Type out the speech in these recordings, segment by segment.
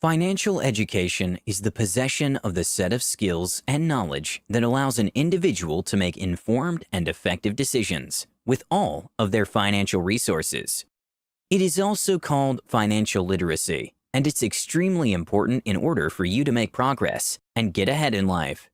Financial education is the possession of the set of skills and knowledge that allows an individual to make informed and effective decisions with all of their financial resources. It is also called financial literacy, and it's extremely important in order for you to make progress and get ahead in life.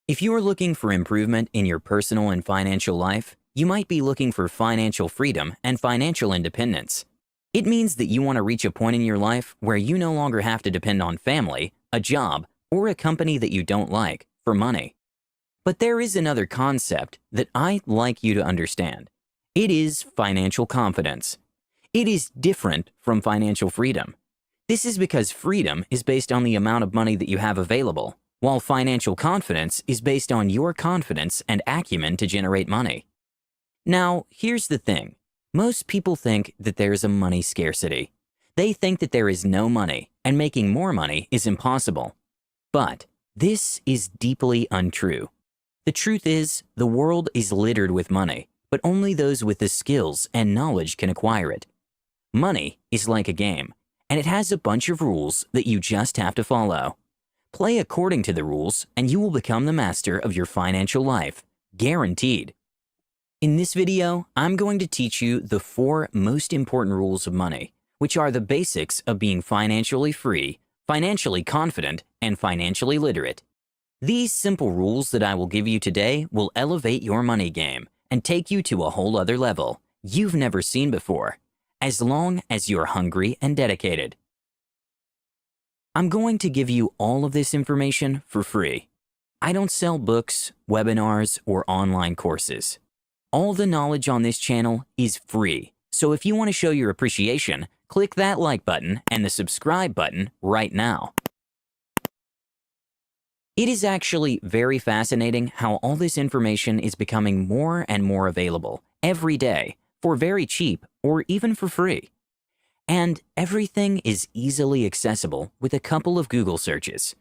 If you are looking for improvement in your personal and financial life, you might be looking for financial freedom and financial independence. It means that you want to reach a point in your life where you no longer have to depend on family, a job, or a company that you don't like for money. But there is another concept that I'd like you to understand. It is financial confidence. It is different from financial freedom. This is because freedom is based on the amount of money that you have available, while financial confidence is based on your confidence and acumen to generate money. Now, here's the thing. Most people think that there is a money scarcity. They think that there is no money and making more money is impossible. But this is deeply untrue. The truth is, the world is littered with money, but only those with the skills and knowledge can acquire it. Money is like a game, and it has a bunch of rules that you just have to follow. Play according to the rules, and you will become the master of your financial life, guaranteed. In this video, I'm going to teach you the 4 most important rules of money, which are the basics of being financially free, financially confident, and financially literate. These simple rules that I will give you today will elevate your money game and take you to a whole other level you've never seen before, as long as you're hungry and dedicated. I'm going to give you all of this information for free. I don't sell books, webinars, or online courses. All the knowledge on this channel is free, so if you want to show your appreciation, click that like button and the subscribe button right now. It is actually very fascinating how all this information is becoming more and more available every day for very cheap or even for free. And everything is easily accessible with a couple of Google searches.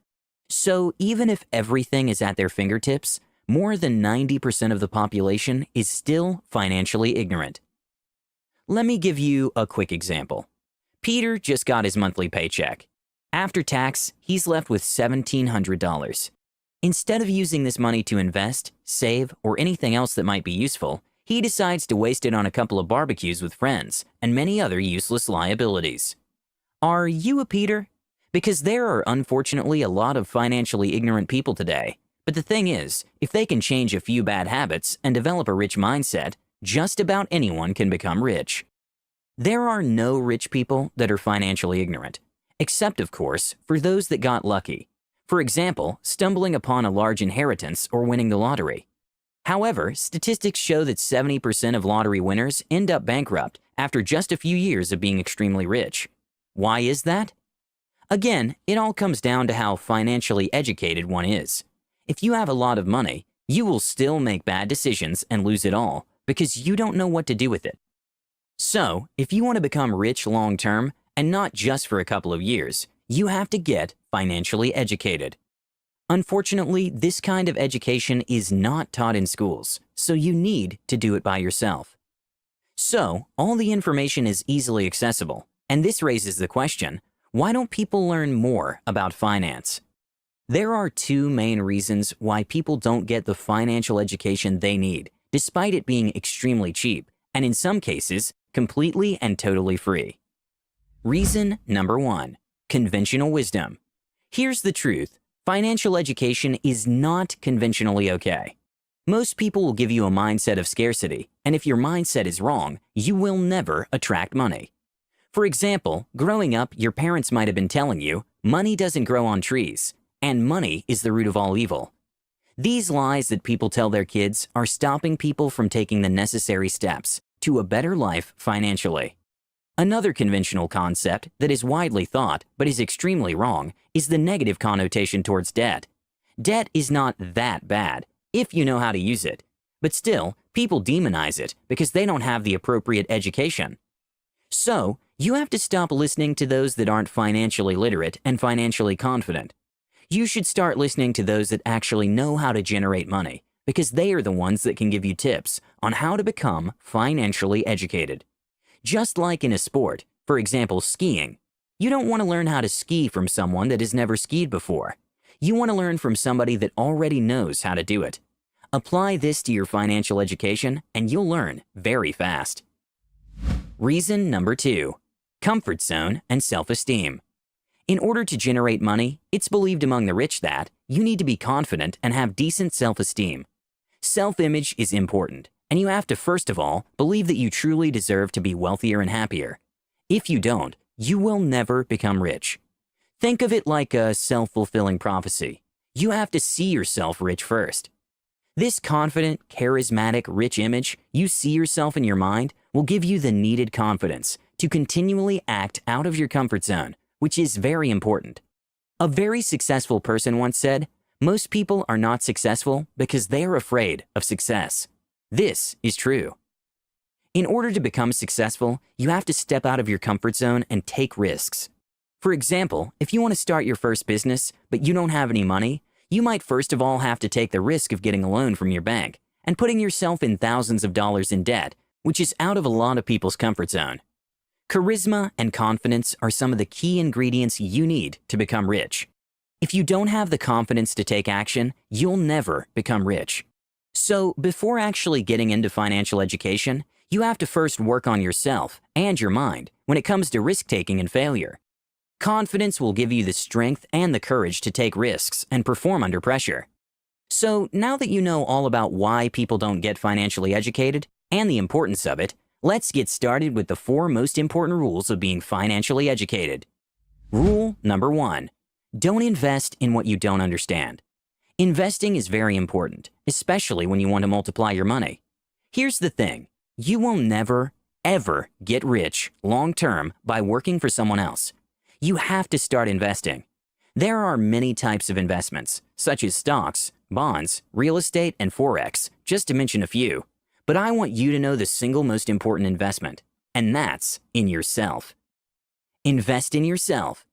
So even if everything is at their fingertips, more than 90% of the population is still financially ignorant. Let me give you a quick example. Peter just got his monthly paycheck. After tax, he's left with $1,700. Instead of using this money to invest, save, or anything else that might be useful, he decides to waste it on a couple of barbecues with friends and many other useless liabilities. Are you a Peter? Because there are unfortunately a lot of financially ignorant people today. But the thing is, if they can change a few bad habits and develop a rich mindset, just about anyone can become rich. There are no rich people that are financially ignorant, except of course for those that got lucky. For example, stumbling upon a large inheritance or winning the lottery. However, statistics show that 70% of lottery winners end up bankrupt after just a few years of being extremely rich. Why is that? Again, it all comes down to how financially educated one is. If you have a lot of money, you will still make bad decisions and lose it all because you don't know what to do with it. So, if you want to become rich long-term, and not just for a couple of years, you have to get financially educated. Unfortunately, this kind of education is not taught in schools, so you need to do it by yourself. So, all the information is easily accessible, and this raises the question, why don't people learn more about finance? There are 2 main reasons why people don't get the financial education they need, despite it being extremely cheap, and in some cases, completely and totally free. Reason number 1, conventional wisdom. Here's the truth, financial education is not conventionally okay. Most people will give you a mindset of scarcity, and if your mindset is wrong, you will never attract money. For example, growing up, your parents might have been telling you, money doesn't grow on trees, and money is the root of all evil. These lies that people tell their kids are stopping people from taking the necessary steps to a better life financially. Another conventional concept that is widely thought but is extremely wrong is the negative connotation towards debt. Debt is not that bad if you know how to use it, but still, people demonize it because they don't have the appropriate education. So, you have to stop listening to those that aren't financially literate and financially confident. You should start listening to those that actually know how to generate money, because they are the ones that can give you tips on how to become financially educated. Just like in a sport, for example skiing, You don't want to learn how to ski from someone that has never skied before. You want to learn from somebody that already knows how to do it. Apply this to your financial education and you'll learn very fast. Reason number 2, comfort zone and self-esteem. In order to generate money, it's believed among the rich that you need to be confident and have decent self-esteem. Self-image is important, and you have to first of all believe that you truly deserve to be wealthier and happier. If you don't, you will never become rich. Think of it like a self-fulfilling prophecy. You have to see yourself rich first. This confident, charismatic, rich image you see yourself in your mind will give you the needed confidence to continually act out of your comfort zone, which is very important. A very successful person once said, "Most people are not successful because they are afraid of success." This is true. In order to become successful, you have to step out of your comfort zone and take risks. For example, if you want to start your first business, but you don't have any money, you might first of all have to take the risk of getting a loan from your bank and putting yourself in thousands of dollars in debt, which is out of a lot of people's comfort zone. Charisma and confidence are some of the key ingredients you need to become rich. If you don't have the confidence to take action, you'll never become rich. So, before actually getting into financial education, you have to first work on yourself and your mind when it comes to risk-taking and failure. Confidence will give you the strength and the courage to take risks and perform under pressure. So, now that you know all about why people don't get financially educated and the importance of it, let's get started with the 4 most important rules of being financially educated. Rule number 1. Don't invest in what you don't understand. Investing is very important, especially when you want to multiply your money. Here's the thing. You will never, ever get rich long-term by working for someone else. You have to start investing. There are many types of investments, such as stocks, bonds, real estate, and Forex, just to mention a few. But I want you to know the single most important investment, and that's in yourself. Invest in yourself.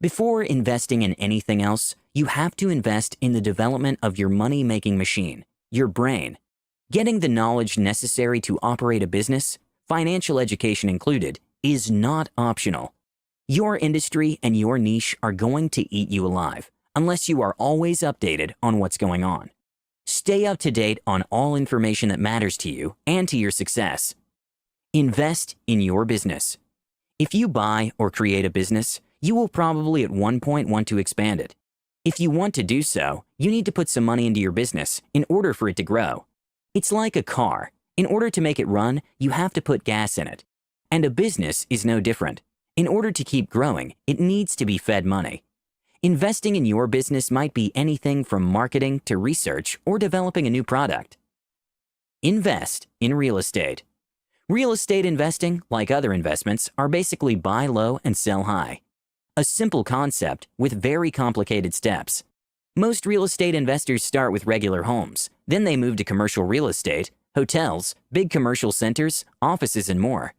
Before investing in anything else, you have to invest in the development of your money-making machine, your brain. Getting the knowledge necessary to operate a business, financial education included, is not optional. Your industry and your niche are going to eat you alive unless you are always updated on what's going on. Stay up to date on all information that matters to you and to your success. Invest in your business. If you buy or create a business, you will probably at one point want to expand it. If you want to do so, you need to put some money into your business in order for it to grow. It's like a car. In order to make it run, you have to put gas in it. And a business is no different. In order to keep growing, it needs to be fed money. Investing in your business might be anything from marketing to research or developing a new product. Invest in real estate. Real estate investing, like other investments, are basically buy low and sell high. A simple concept with very complicated steps. Most real estate investors start with regular homes, then they move to commercial real estate, hotels, big commercial centers, offices, and more.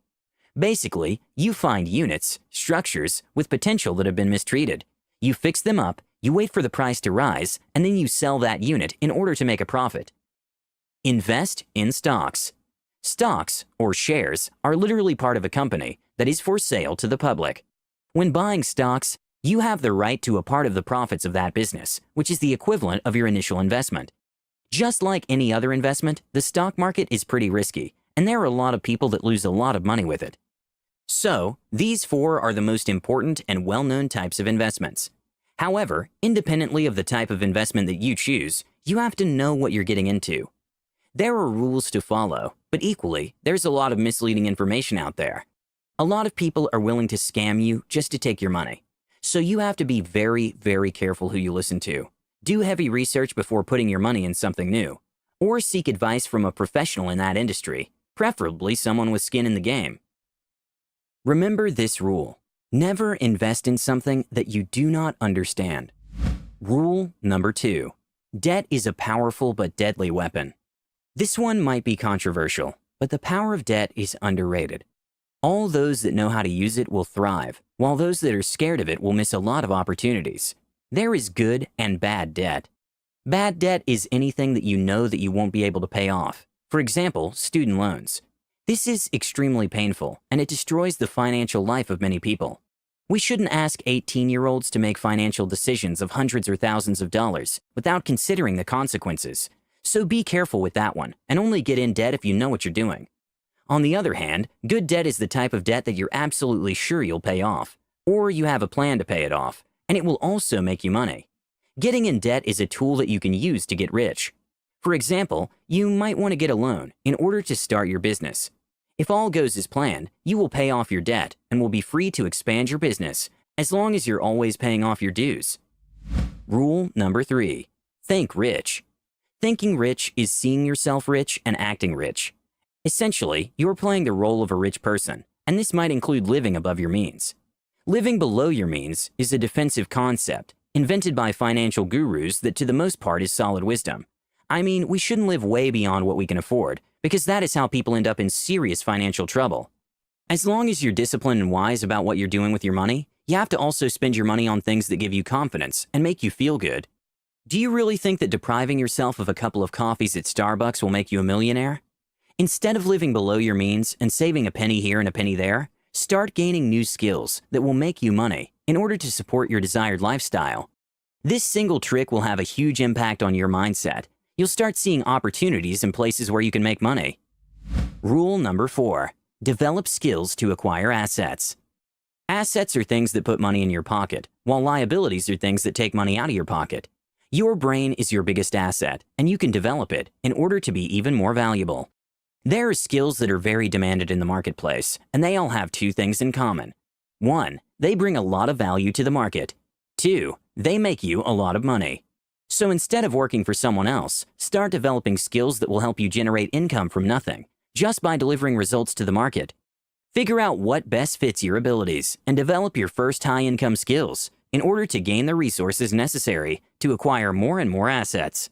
Basically, you find units, structures, with potential that have been mistreated. You fix them up, you wait for the price to rise, and then you sell that unit in order to make a profit. Invest in stocks. Stocks, or shares, are literally part of a company that is for sale to the public. When buying stocks, you have the right to a part of the profits of that business, which is the equivalent of your initial investment. Just like any other investment, the stock market is pretty risky, and there are a lot of people that lose a lot of money with it. So, these 4 are the most important and well-known types of investments. However, independently of the type of investment that you choose, you have to know what you're getting into. There are rules to follow, but equally, there's a lot of misleading information out there. A lot of people are willing to scam you just to take your money. So you have to be very, very careful who you listen to. Do heavy research before putting your money in something new, or seek advice from a professional in that industry, preferably someone with skin in the game. Remember this rule. Never invest in something that you do not understand. Rule number 2. Debt is a powerful but deadly weapon. This one might be controversial, but the power of debt is underrated. All those that know how to use it will thrive, while those that are scared of it will miss a lot of opportunities. There is good and bad debt. Bad debt is anything that you know that you won't be able to pay off. For example, student loans. This is extremely painful, and it destroys the financial life of many people. We shouldn't ask 18-year-olds to make financial decisions of hundreds or thousands of dollars without considering the consequences. So be careful with that one, and only get in debt if you know what you're doing. On the other hand, good debt is the type of debt that you're absolutely sure you'll pay off, or you have a plan to pay it off, and it will also make you money. Getting in debt is a tool that you can use to get rich. For example, you might want to get a loan in order to start your business. If all goes as planned, you will pay off your debt and will be free to expand your business as long as you're always paying off your dues. Rule number 3. Think rich. Thinking rich is seeing yourself rich and acting rich. Essentially, you're playing the role of a rich person, and this might include living above your means. Living below your means is a defensive concept invented by financial gurus that to the most part is solid wisdom. I mean, we shouldn't live way beyond what we can afford, because that is how people end up in serious financial trouble. As long as you're disciplined and wise about what you're doing with your money, you have to also spend your money on things that give you confidence and make you feel good. Do you really think that depriving yourself of a couple of coffees at Starbucks will make you a millionaire? Instead of living below your means and saving a penny here and a penny there, start gaining new skills that will make you money in order to support your desired lifestyle. This single trick will have a huge impact on your mindset. You'll start seeing opportunities in places where you can make money. Rule number 4. Develop skills to acquire assets. Assets are things that put money in your pocket, while liabilities are things that take money out of your pocket. Your brain is your biggest asset, and you can develop it in order to be even more valuable. There are skills that are very demanded in the marketplace, and they all have 2 things in common. 1. They bring a lot of value to the market. 2. They make you a lot of money. So instead of working for someone else, start developing skills that will help you generate income from nothing, just by delivering results to the market. Figure out what best fits your abilities and develop your first high-income skills in order to gain the resources necessary to acquire more and more assets.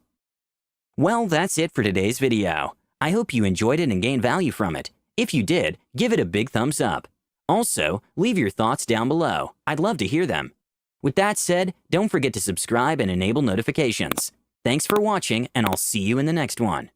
Well, that's it for today's video. I hope you enjoyed it and gained value from it. If you did, give it a big thumbs up. Also, leave your thoughts down below. I'd love to hear them. With that said, don't forget to subscribe and enable notifications. Thanks for watching, and I'll see you in the next one.